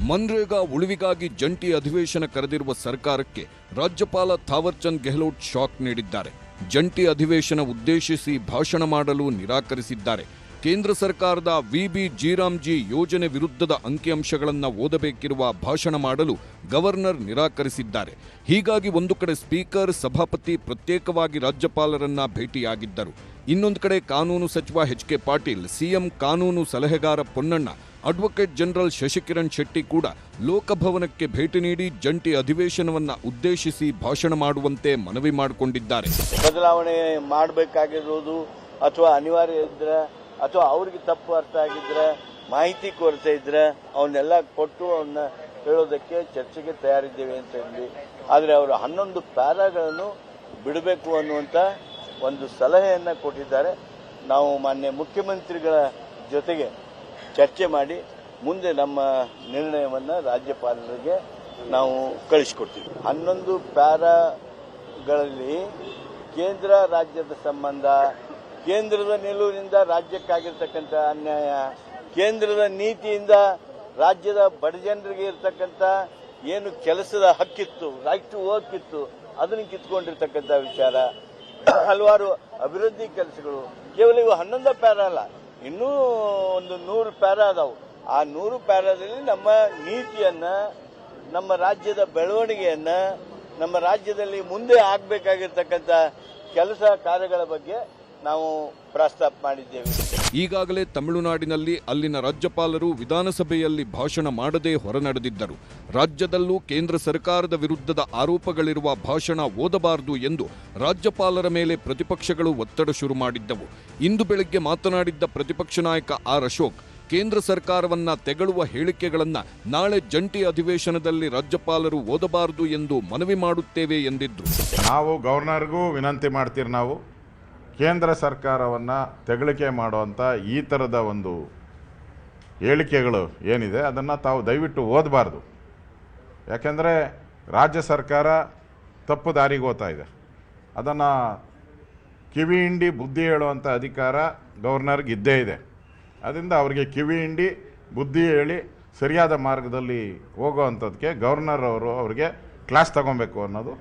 ಮನ್ರೇಗಾ ಉಳಿವಿಗಾಗಿ ಜಂಟಿ ಅಧಿವೇಶನ ಕರೆದಿರುವ ಸರ್ಕಾರಕ್ಕೆ ರಾಜ್ಯಪಾಲ ಥಾವರ್ಚಂದ್ ಗೆಹ್ಲೋಟ್ ಶಾಕ್ ನೀಡಿದ್ದಾರೆ. ಜಂಟಿ ಅಧಿವೇಶನ ಉದ್ದೇಶಿಸಿ ಭಾಷಣ ಮಾಡಲು ನಿರಾಕರಿಸಿದ್ದಾರೆ. ಕೇಂದ್ರ ಸರ್ಕಾರದ ವಿಬಿ ಜೀರಾಮ್ಜಿ ಯೋಜನೆ ವಿರುದ್ಧದ ಅಂಕಿಅಂಶಗಳನ್ನು ಓದಬೇಕಿರುವ ಭಾಷಣ ಮಾಡಲು ಗವರ್ನರ್ ನಿರಾಕರಿಸಿದ್ದಾರೆ. ಹೀಗಾಗಿ ಒಂದು ಕಡೆ ಸ್ಪೀಕರ್, ಸಭಾಪತಿ ಪ್ರತ್ಯೇಕವಾಗಿ ರಾಜ್ಯಪಾಲರನ್ನ ಭೇಟಿಯಾಗಿದ್ದರು. ಇನ್ನೊಂದು ಕಡೆ ಕಾನೂನು ಸಚಿವ ಎಚ್.ಕೆ. ಪಾಟೀಲ್, ಸಿಎಂ ಕಾನೂನು ಸಲಹೆಗಾರ ಪೊನ್ನಣ್ಣ, ಅಡ್ವೊಕೇಟ್ ಜನರಲ್ ಶಶಿಕಿರಣ್ ಶೆಟ್ಟಿ ಕೂಡ ಲೋಕಭವನಕ್ಕೆ ಭೇಟಿ ನೀಡಿ ಜಂಟಿ ಅಧಿವೇಶನವನ್ನ ಉದ್ದೇಶಿಸಿ ಭಾಷಣ ಮಾಡುವಂತೆ ಮನವಿ ಮಾಡಿಕೊಂಡಿದ್ದಾರೆ. ಬದಲಾವಣೆ ಮಾಡಬೇಕಾಗಿರೋದು ಅಥವಾ ಅನಿವಾರ್ಯ ಇದ್ರೆ ಅಥವಾ ಅವ್ರಿಗೆ ತಪ್ಪು ಅರ್ಥ ಆಗಿದ್ರೆ, ಮಾಹಿತಿ ಕೊರತೆ ಇದ್ರೆ ಅವನ್ನೆಲ್ಲ ಕೊಟ್ಟು ಅವನ್ನ ಹೇಳೋದಕ್ಕೆ ಚರ್ಚೆಗೆ ತಯಾರಿದ್ದೇವೆ ಅಂತ ಹೇಳಿ. ಆದರೆ ಅವರು 11 ಪ್ಯಾರಾಗಳನ್ನು ಬಿಡಬೇಕು ಅನ್ನುವಂಥ ಒಂದು ಸಲಹೆಯನ್ನು ಕೊಟ್ಟಿದ್ದಾರೆ. ನಾವು ಮಾನ್ಯ ಮುಖ್ಯಮಂತ್ರಿಗಳ ಜೊತೆಗೆ ಚರ್ಚೆ ಮಾಡಿ ಮುಂದೆ ನಮ್ಮ ನಿರ್ಣಯವನ್ನು ರಾಜ್ಯಪಾಲರಿಗೆ ನಾವು ಕಳಿಸಿಕೊಡ್ತೀವಿ. 11 ಪ್ಯಾರಾಗಳಲ್ಲಿ ಕೇಂದ್ರ ರಾಜ್ಯದ ಸಂಬಂಧ, ಕೇಂದ್ರದ ನಿಲುವಿನಿಂದ ರಾಜ್ಯಕ್ಕಾಗಿರ್ತಕ್ಕಂಥ ಅನ್ಯಾಯ, ಕೇಂದ್ರದ ನೀತಿಯಿಂದ ರಾಜ್ಯದ ಬಡ ಜನರಿಗೆ ಇರತಕ್ಕಂಥ ಏನು ಕೆಲಸದ ಹಕ್ಕಿತ್ತು, ರೈಟ್ ಟು ವರ್ಕ್ ಇತ್ತು, ಅದನ್ನು ಕಿತ್ಕೊಂಡಿರ್ತಕ್ಕಂಥ ವಿಚಾರ, ಹಲವಾರು ಅಭಿವೃದ್ಧಿ ಕೆಲಸಗಳು. ಕೇವಲ ಇವು 11 ಪ್ಯಾರಾ ಅಲ್ಲ, ಇನ್ನೂ ಒಂದು 100 ಪ್ಯಾರಾ ಅದಾವು. ಆ 100 ಪ್ಯಾರಾದಲ್ಲಿ ನಮ್ಮ ನೀತಿಯನ್ನ, ನಮ್ಮ ರಾಜ್ಯದ ಬೆಳವಣಿಗೆಯನ್ನ, ನಮ್ಮ ರಾಜ್ಯದಲ್ಲಿ ಮುಂದೆ ಆಗಬೇಕಾಗಿರ್ತಕ್ಕಂಥ ಕೆಲಸ ಕಾರ್ಯಗಳ ಬಗ್ಗೆ ನಾವು ಪ್ರಸ್ತಾಪ ಮಾಡಿದ್ದೇವೆ. ಈಗಾಗಲೇ ತಮಿಳುನಾಡಿನಲ್ಲಿ ಅಲ್ಲಿನ ರಾಜ್ಯಪಾಲರು ವಿಧಾನಸಭೆಯಲ್ಲಿ ಭಾಷಣ ಮಾಡದೆ ಹೊರನಡೆದಿದ್ದರು. ರಾಜ್ಯದಲ್ಲೂ ಕೇಂದ್ರ ಸರ್ಕಾರದ ವಿರುದ್ಧದ ಆರೋಪಗಳಿರುವ ಭಾಷಣ ಓದಬಾರದು ಎಂದು ರಾಜ್ಯಪಾಲರ ಮೇಲೆ ಪ್ರತಿಪಕ್ಷಗಳು ಒತ್ತಡ ಶುರು ಮಾಡಿದ್ದವು. ಇಂದು ಬೆಳಗ್ಗೆ ಮಾತನಾಡಿದ್ದ ಪ್ರತಿಪಕ್ಷ ನಾಯಕ ಆರ್ ಅಶೋಕ್, ಕೇಂದ್ರ ಸರ್ಕಾರವನ್ನ ತೆಗಳುವ ಹೇಳಿಕೆಗಳನ್ನ ನಾಳೆ ಜಂಟಿ ಅಧಿವೇಶನದಲ್ಲಿ ರಾಜ್ಯಪಾಲರು ಓದಬಾರದು ಎಂದು ಮನವಿ ಮಾಡುತ್ತೇವೆ ಎಂದಿದ್ರು. ನಾವು ಗವರ್ನರ್ಗೂ ವಿನಂತಿ ಮಾಡ್ತೀರಿ, ನಾವು ಕೇಂದ್ರ ಸರ್ಕಾರವನ್ನು ತೆಗಳಿಕೆ ಮಾಡುವಂಥ ಈ ಥರದ ಒಂದು ಹೇಳಿಕೆಗಳು ಏನಿದೆ ಅದನ್ನು ತಾವು ದಯವಿಟ್ಟು ಓದಬಾರ್ದು. ಯಾಕೆಂದರೆ ರಾಜ್ಯ ಸರ್ಕಾರ ತಪ್ಪು ದಾರಿಗೆ ಹೋಗ್ತಾ ಇದೆ. ಅದನ್ನು ಕಿವಿ ಹಿಂಡಿ ಬುದ್ಧಿ ಹೇಳುವಂಥ ಅಧಿಕಾರ ಗವರ್ನರ್ಗೆ ಇದ್ದೇ ಇದೆ. ಅದರಿಂದ ಅವರಿಗೆ ಕಿವಿ ಹಿಂಡಿ ಬುದ್ಧಿ ಹೇಳಿ ಸರಿಯಾದ ಮಾರ್ಗದಲ್ಲಿ ಹೋಗೋವಂಥದ್ದಕ್ಕೆ ಗವರ್ನರ್ ಅವರು ಅವರಿಗೆ ಕ್ಲಾಸ್ ತಗೊಬೇಕು ಅನ್ನೋದು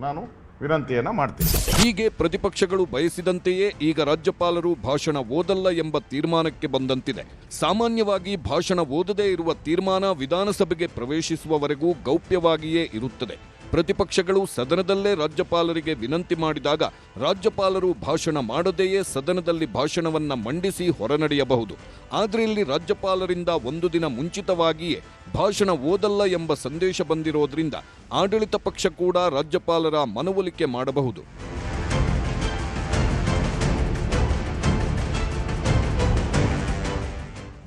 ನಾನು ವಿನಂತಿಯನ್ನು ಮಾಡ್ತೀನಿ. ಹೀಗೆ ಪ್ರತಿಪಕ್ಷಗಳು ಬಯಸಿದಂತೆಯೇ ಈಗ ರಾಜ್ಯಪಾಲರು ಭಾಷಣ ಓದಲ್ಲ ಎಂಬ ತೀರ್ಮಾನಕ್ಕೆ ಬಂದಂತಿದೆ. ಸಾಮಾನ್ಯವಾಗಿ ಭಾಷಣ ಓದದೇ ಇರುವ ತೀರ್ಮಾನ ವಿಧಾನಸಭೆಗೆ ಪ್ರವೇಶಿಸುವವರೆಗೂ ಗೌಪ್ಯವಾಗಿಯೇ ಇರುತ್ತದೆ. ಪ್ರತಿಪಕ್ಷಗಳು ಸದನದಲ್ಲೇ ರಾಜ್ಯಪಾಲರಿಗೆ ವಿನಂತಿ ಮಾಡಿದಾಗ ರಾಜ್ಯಪಾಲರು ಭಾಷಣ ಮಾಡದೆಯೇ ಸದನದಲ್ಲಿ ಭಾಷಣವನ್ನ ಮಂಡಿಸಿ ಹೊರನಡೆಯಬಹುದು. ಆದರೆ ಇಲ್ಲಿ ರಾಜ್ಯಪಾಲರಿಂದ ಒಂದು ದಿನ ಮುಂಚಿತವಾಗಿಯೇ ಭಾಷಣ ಓದಲ್ಲ ಎಂಬ ಸಂದೇಶ ಬಂದಿರೋದ್ರಿಂದ ಆಡಳಿತ ಪಕ್ಷ ಕೂಡ ರಾಜ್ಯಪಾಲರ ಮನವೊಲಿಕೆ ಮಾಡಬಹುದು.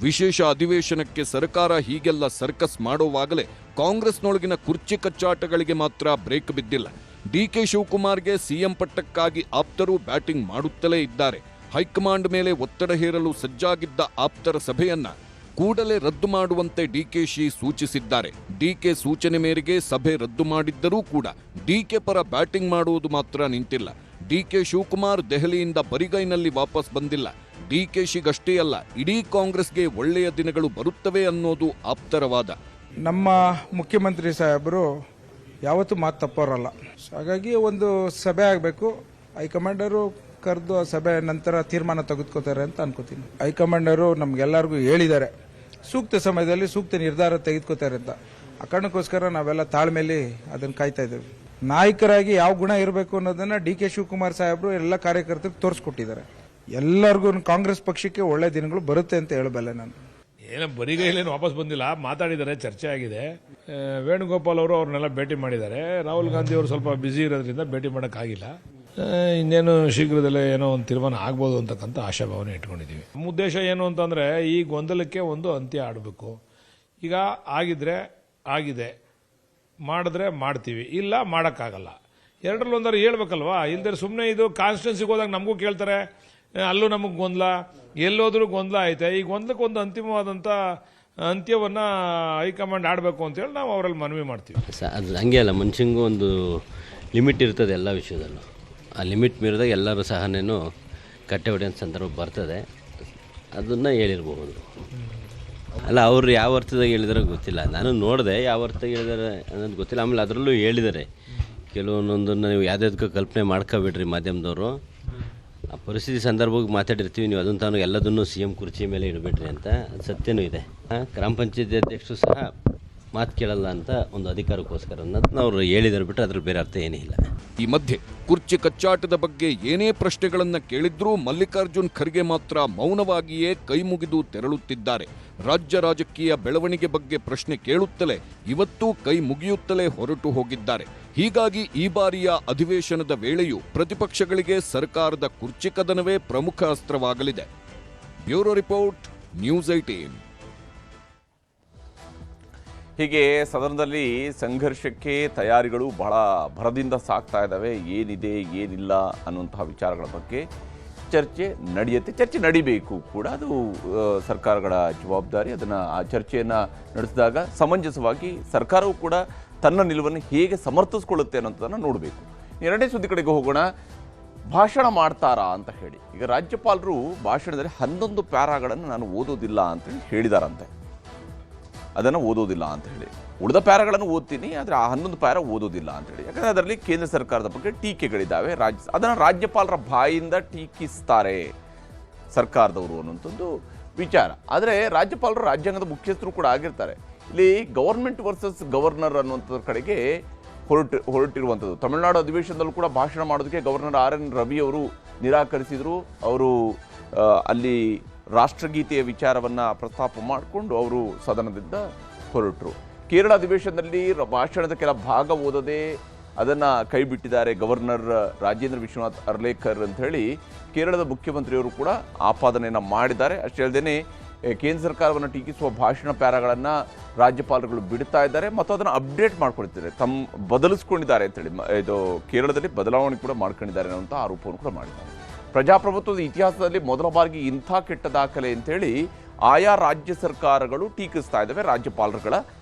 ವಿಶೇಷ ಅಧಿವೇಶನಕ್ಕೆ ಸರ್ಕಾರ ಹೀಗೆಲ್ಲ ಸರ್ಕಸ್ ಮಾಡುವಾಗಲೇ ಕಾಂಗ್ರೆಸ್ನೊಳಗಿನ ಕುರ್ಚಿ ಕಚ್ಚಾಟಗಳಿಗೆ ಮಾತ್ರ ಬ್ರೇಕ್ ಬಿದ್ದಿಲ್ಲ. ಡಿಕೆ ಶಿವಕುಮಾರ್ಗೆ ಸಿಎಂ ಪಟ್ಟಕ್ಕಾಗಿ ಆಪ್ತರು ಬ್ಯಾಟಿಂಗ್ ಮಾಡುತ್ತಲೇ ಇದ್ದಾರೆ. ಹೈಕಮಾಂಡ್ ಮೇಲೆ ಒತ್ತಡ ಹೇರಲು ಸಜ್ಜಾಗಿದ್ದ ಆಪ್ತರ ಸಭೆಯನ್ನ ಕೂಡಲೇ ರದ್ದು ಮಾಡುವಂತೆ ಡಿಕೆಶಿ ಸೂಚಿಸಿದ್ದಾರೆ. ಡಿಕೆ ಸೂಚನೆ ಮೇರೆಗೆ ಸಭೆ ರದ್ದು ಮಾಡಿದ್ದರೂ ಕೂಡ ಡಿಕೆ ಪರ ಬ್ಯಾಟಿಂಗ್ ಮಾಡುವುದು ಮಾತ್ರ ನಿಂತಿಲ್ಲ. ಡಿಕೆ ಶಿವಕುಮಾರ್ ದೆಹಲಿಯಿಂದ ಬರಿಗೈನಲ್ಲಿ ವಾಪಸ್ ಬಂದಿಲ್ಲ. ಡಿಕೆಶಿಗಷ್ಟೇ ಅಲ್ಲ, ಇಡೀ ಕಾಂಗ್ರೆಸ್ಗೆ ಒಳ್ಳೆಯ ದಿನಗಳು ಬರುತ್ತವೆ ಅನ್ನೋದು ಆಪ್ತರ ವಾದ. ನಮ್ಮ ಮುಖ್ಯಮಂತ್ರಿ ಸಾಹೇಬರು ಯಾವತ್ತೂ ಮಾತು ತಪ್ಪೋರಲ್ಲ. ಹಾಗಾಗಿ ಒಂದು ಸಭೆ ಆಗಬೇಕು. ಹೈಕಮಾಂಡರು ಕರೆದು ಆ ಸಭೆ ನಂತರ ತೀರ್ಮಾನ ತೆಗೆದುಕೋತಾರೆ ಅಂತ ಅನ್ಕೋತೀನಿ. ಹೈಕಮಾಂಡರು ನಮ್ಗೆಲ್ಲರಿಗೂ ಹೇಳಿದ್ದಾರೆ, ಸೂಕ್ತ ಸಮಯದಲ್ಲಿ ಸೂಕ್ತ ನಿರ್ಧಾರ ತೆಗೆದುಕೋತಾರೆ ಅಂತ. ಆ ಕಾರಣಕ್ಕೋಸ್ಕರ ನಾವೆಲ್ಲ ತಾಳ್ಮೆಯಲ್ಲಿ ಅದನ್ನು ಕಾಯ್ತಾ ಇದ್ದೇವೆ. ನಾಯಕರಾಗಿ ಯಾವ ಗುಣ ಇರಬೇಕು ಅನ್ನೋದನ್ನ ಡಿಕೆ ಶಿವಕುಮಾರ್ ಸಾಹೇಬರು ಎಲ್ಲ ಕಾರ್ಯಕರ್ತರಿಗೆ ತೋರಿಸ್ಕೊಟ್ಟಿದ್ದಾರೆ. ಎಲ್ಲರಿಗೂ ಕಾಂಗ್ರೆಸ್ ಪಕ್ಷಕ್ಕೆ ಒಳ್ಳೆ ದಿನಗಳು ಬರುತ್ತೆ ಅಂತ ಹೇಳಬಲ್ಲೆ ನಾನು. ಏನೋ ಬರಿಗೈಲೇನು ವಾಪಸ್ ಬಂದಿಲ್ಲ, ಮಾತಾಡಿದ್ದಾರೆ, ಚರ್ಚೆ ಆಗಿದೆ. ವೇಣುಗೋಪಾಲ್ ಅವರು ಅವ್ರನ್ನೆಲ್ಲ ಭೇಟಿ ಮಾಡಿದ್ದಾರೆ. ರಾಹುಲ್ ಗಾಂಧಿ ಅವರು ಸ್ವಲ್ಪ ಬ್ಯುಸಿ ಇರೋದ್ರಿಂದ ಭೇಟಿ ಮಾಡೋಕ್ಕಾಗಿಲ್ಲ. ಇನ್ನೇನು ಶೀಘ್ರದಲ್ಲೇ ಏನೋ ಒಂದು ತೀರ್ಮಾನ ಆಗ್ಬೋದು ಅಂತಕ್ಕಂಥ ಆಶಾಭಾವನೆ ಇಟ್ಕೊಂಡಿದ್ದೀವಿ. ನಮ್ಮ ಉದ್ದೇಶ ಏನು ಅಂತಂದರೆ ಈ ಗೊಂದಲಕ್ಕೆ ಒಂದು ಅಂತ್ಯ ಆಡಬೇಕು. ಈಗ ಆಗಿದ್ರೆ ಆಗಿದೆ, ಮಾಡಿದ್ರೆ ಮಾಡ್ತೀವಿ, ಇಲ್ಲ ಮಾಡೋಕ್ಕಾಗಲ್ಲ. ಎರಡರಲ್ಲಿ ಒಂದಾರು ಹೇಳ್ಬೇಕಲ್ವಾ. ಇಲ್ದರೆ ಸುಮ್ಮನೆ ಇದು ಕಾನ್ಸ್ಟಿಟ್ಯೂನ್ಸಿಗೆ ಹೋದಾಗ ನಮಗೂ ಕೇಳ್ತಾರೆ, ಅಲ್ಲೂ ನಮಗೆ ಗೊಂದಲ, ಎಲ್ಲೋದ್ರೂ ಗೊಂದಲ ಐತೆ. ಈ ಗೊಂದಲಕ್ಕೆ ಒಂದು ಅಂತಿಮವಾದಂಥ ಅಂತ್ಯವನ್ನು ಹೈಕಮಾಂಡ್ ಆಡಬೇಕು ಅಂತೇಳಿ ನಾವು ಅವರಲ್ಲಿ ಮನವಿ ಮಾಡ್ತೀವಿ. ಅದು ಹಂಗೆ ಅಲ್ಲ, ಮನುಷ್ಯಂಗೂ ಒಂದು ಲಿಮಿಟ್ ಇರ್ತದೆ ಎಲ್ಲ ವಿಷಯದಲ್ಲೂ. ಆ ಲಿಮಿಟ್ ಮೀರಿದಾಗ ಎಲ್ಲರೂ ಸಹನೇನು ಕಟ್ಟೆ ಹೊಡೆಯೋ ಸಂದರ್ಭ ಬರ್ತದೆ. ಅದನ್ನು ಹೇಳಿರ್ಬೋದು. ಅಲ್ಲ, ಅವರು ಯಾವ ಅರ್ಥದಾಗ ಹೇಳಿದಾರೋ ಗೊತ್ತಿಲ್ಲ. ನಾನು ನೋಡಿದೆ, ಯಾವ ಅರ್ಥದಾಗ ಹೇಳಿದಾರೆ ಅನ್ನೋದು ಗೊತ್ತಿಲ್ಲ. ಆಮೇಲೆ ಅದರಲ್ಲೂ ಹೇಳಿದ್ದಾರೆ ಕೆಲವೊಂದನ್ನು ನೀವು ಯಾವುದಕ್ಕೂ ಕಲ್ಪನೆ ಮಾಡ್ಕೋಬೇಡ್ರಿ ಮಾಧ್ಯಮದವರು. ಆ ಪರಿಸ್ಥಿತಿ ಸಂದರ್ಭಕ್ಕೆ ಮಾತಾಡಿರ್ತೀವಿ, ನೀವು ಅದನ್ನು ತಾನು ಎಲ್ಲದನ್ನು ಸಿ ಎಂ ಕುರ್ಚಿ ಮೇಲೆ ಇಡಬೇಡ್ರಿ ಅಂತ. ಅದು ಸತ್ಯನೂ ಇದೆ. ಗ್ರಾಮ ಪಂಚಾಯತಿ ಅಧ್ಯಕ್ಷರು ಸಹ ಮಾತು ಕೇಳಲ್ಲ ಅಂತ ಒಂದು ಅಧಿಕಾರಕ್ಕೋಸ್ಕರ ಅನ್ನೋದನ್ನ ಅವರು ಹೇಳಿದಾರೆ ಬಿಟ್ಟರೆ ಅದ್ರ ಬೇರೆ ಅರ್ಥ ಏನೇ ಇಲ್ಲ. ಈ ಮಧ್ಯೆ ಕುರ್ಚಿ ಕಚ್ಚಾಟದ ಬಗ್ಗೆ ಏನೇ ಪ್ರಶ್ನೆಗಳನ್ನ ಕೇಳಿದ್ರೂ ಮಲ್ಲಿಕಾರ್ಜುನ್ ಖರ್ಗೆ ಮಾತ್ರ ಮೌನವಾಗಿಯೇ ಕೈ ಮುಗಿದು ತೆರಳುತ್ತಿದ್ದಾರೆ. ರಾಜ್ಯ ರಾಜಕೀಯ ಬೆಳವಣಿಗೆ ಬಗ್ಗೆ ಪ್ರಶ್ನೆ ಕೇಳುತ್ತಲೇ ಇವತ್ತೂ ಕೈ ಮುಗಿಯುತ್ತಲೇ ಹೊರಟು ಹೋಗಿದ್ದಾರೆ. ಹೀಗಾಗಿ ಈ ಬಾರಿಯ ಅಧಿವೇಶನದ ವೇಳೆಯೂ ಪ್ರತಿಪಕ್ಷಗಳಿಗೆ ಸರ್ಕಾರದ ಕುರ್ಚಿ ಕದನವೇ ಪ್ರಮುಖ ಅಸ್ತ್ರವಾಗಲಿದೆ. Bureau report, news 18. ಹೀಗೆ ಸದನದಲ್ಲಿ ಸಂಘರ್ಷಕ್ಕೆ ತಯಾರಿಗಳು ಬಹಳ ಭರದಿಂದ ಸಾಗ್ತಾ ಇದ್ದಾವೆ. ಏನಿದೆ ಏನಿಲ್ಲ ಅನ್ನುವಂತಹ ವಿಚಾರಗಳ ಬಗ್ಗೆ ಚರ್ಚೆ ನಡೆಯುತ್ತೆ. ಚರ್ಚೆ ನಡಿಬೇಕು ಕೂಡ, ಅದು ಸರ್ಕಾರಗಳ ಜವಾಬ್ದಾರಿ. ಅದನ್ನು ಆ ಚರ್ಚೆಯನ್ನು ನಡೆಸಿದಾಗ ಸಮಂಜಸವಾಗಿ ಸರ್ಕಾರವು ಕೂಡ ತನ್ನ ನಿಲುವನ್ನು ಹೇಗೆ ಸಮರ್ಥಿಸ್ಕೊಳ್ಳುತ್ತೆ ಅನ್ನೋದನ್ನು ನೋಡಬೇಕು. ಎರಡನೇ ಸುದ್ದಿ ಕಡೆಗೆ ಹೋಗೋಣ. ಭಾಷಣ ಮಾಡ್ತಾರಾ ಅಂತ ಹೇಳಿ ಈಗ ರಾಜ್ಯಪಾಲರು ಭಾಷಣದಲ್ಲಿ 11 ಪ್ಯಾರಾಗಳನ್ನು ನಾನು ಓದೋದಿಲ್ಲ ಅಂತೇಳಿ ಹೇಳಿದಾರಂತೆ. ಅದನ್ನು ಓದೋದಿಲ್ಲ ಅಂತ ಹೇಳಿ, ಉಳಿದ ಪ್ಯಾರಾಗಳನ್ನು ಓದ್ತೀನಿ, ಆದರೆ ಆ 11 ಪ್ಯಾರ ಓದೋದಿಲ್ಲ ಅಂತೇಳಿ. ಯಾಕಂದರೆ ಅದರಲ್ಲಿ ಕೇಂದ್ರ ಸರ್ಕಾರದ ಬಗ್ಗೆ ಟೀಕೆಗಳಿದ್ದಾವೆ. ಅದನ್ನು ರಾಜ್ಯಪಾಲರ ಬಾಯಿಂದ ಟೀಕಿಸ್ತಾರೆ ಸರ್ಕಾರದವರು ಅನ್ನುವಂಥದ್ದು ವಿಚಾರ. ಆದರೆ ರಾಜ್ಯಪಾಲರು ರಾಜ್ಯಾಂಗದ ಮುಖ್ಯಸ್ಥರು ಕೂಡ ಆಗಿರ್ತಾರೆ. ಇಲ್ಲಿ ಗವರ್ಮೆಂಟ್ ವರ್ಸಸ್ ಗವರ್ನರ್ ಅನ್ನುವಂಥದ್ರ ಕಡೆಗೆ ಹೊರಟಿರುವಂಥದ್ದು. ತಮಿಳುನಾಡು ಅಧಿವೇಶನದಲ್ಲೂ ಕೂಡ ಭಾಷಣ ಮಾಡೋದಕ್ಕೆ ಗವರ್ನರ್ RN ರವಿ ಅವರು ನಿರಾಕರಿಸಿದರು. ಅವರು ಅಲ್ಲಿ ರಾಷ್ಟ್ರಗೀತೆಯ ವಿಚಾರವನ್ನು ಪ್ರಸ್ತಾಪ ಮಾಡಿಕೊಂಡು ಅವರು ಸದನದಿಂದ ಹೊರಟರು. ಕೇರಳ ಅಧಿವೇಶನದಲ್ಲಿ ಭಾಷಣದ ಕೆಲ ಭಾಗ ಓದದೆ ಅದನ್ನು ಕೈ ಬಿಟ್ಟಿದ್ದಾರೆ ಗವರ್ನರ್ ರಾಜೇಂದ್ರ ವಿಶ್ವನಾಥ್ ಅರ್ಲೇಕರ್ ಅಂತ ಹೇಳಿ ಕೇರಳದ ಮುಖ್ಯಮಂತ್ರಿಯವರು ಕೂಡ ಆಪಾದನೆಯನ್ನು ಮಾಡಿದ್ದಾರೆ. ಅಷ್ಟೇ ಅಲ್ಲದೆ ಕೇಂದ್ರ ಸರ್ಕಾರವನ್ನು ಟೀಕಿಸುವ ಭಾಷಣ ಪ್ಯಾರಾಗಳನ್ನು ರಾಜ್ಯಪಾಲರುಗಳು ಬಿಡ್ತಾ ಇದ್ದಾರೆ ಮತ್ತು ಅದನ್ನು ಅಪ್ಡೇಟ್ ಮಾಡ್ಕೊಳ್ತಿದ್ದಾರೆ, ಬದಲಿಸ್ಕೊಂಡಿದ್ದಾರೆ ಅಂತೇಳಿ. ಇದು ಕೇರಳದಲ್ಲಿ ಬದಲಾವಣೆ ಕೂಡ ಮಾಡ್ಕೊಂಡಿದ್ದಾರೆ ಅನ್ನುವಂಥ ಆರೋಪವನ್ನು ಕೂಡ ಮಾಡಿದ್ದಾರೆ. ಪ್ರಜಾಪ್ರಭುತ್ವದ ಇತಿಹಾಸದಲ್ಲಿ ಮೊದಲ ಬಾರಿಗೆ ಇಂಥ ಕೆಟ್ಟ ದಾಖಲೆ ಅಂತೇಳಿ ಆಯಾ ರಾಜ್ಯ ಸರ್ಕಾರಗಳು ಟೀಕಿಸ್ತಾ ಇದ್ದಾವೆ, ರಾಜ್ಯಪಾಲರುಗಳ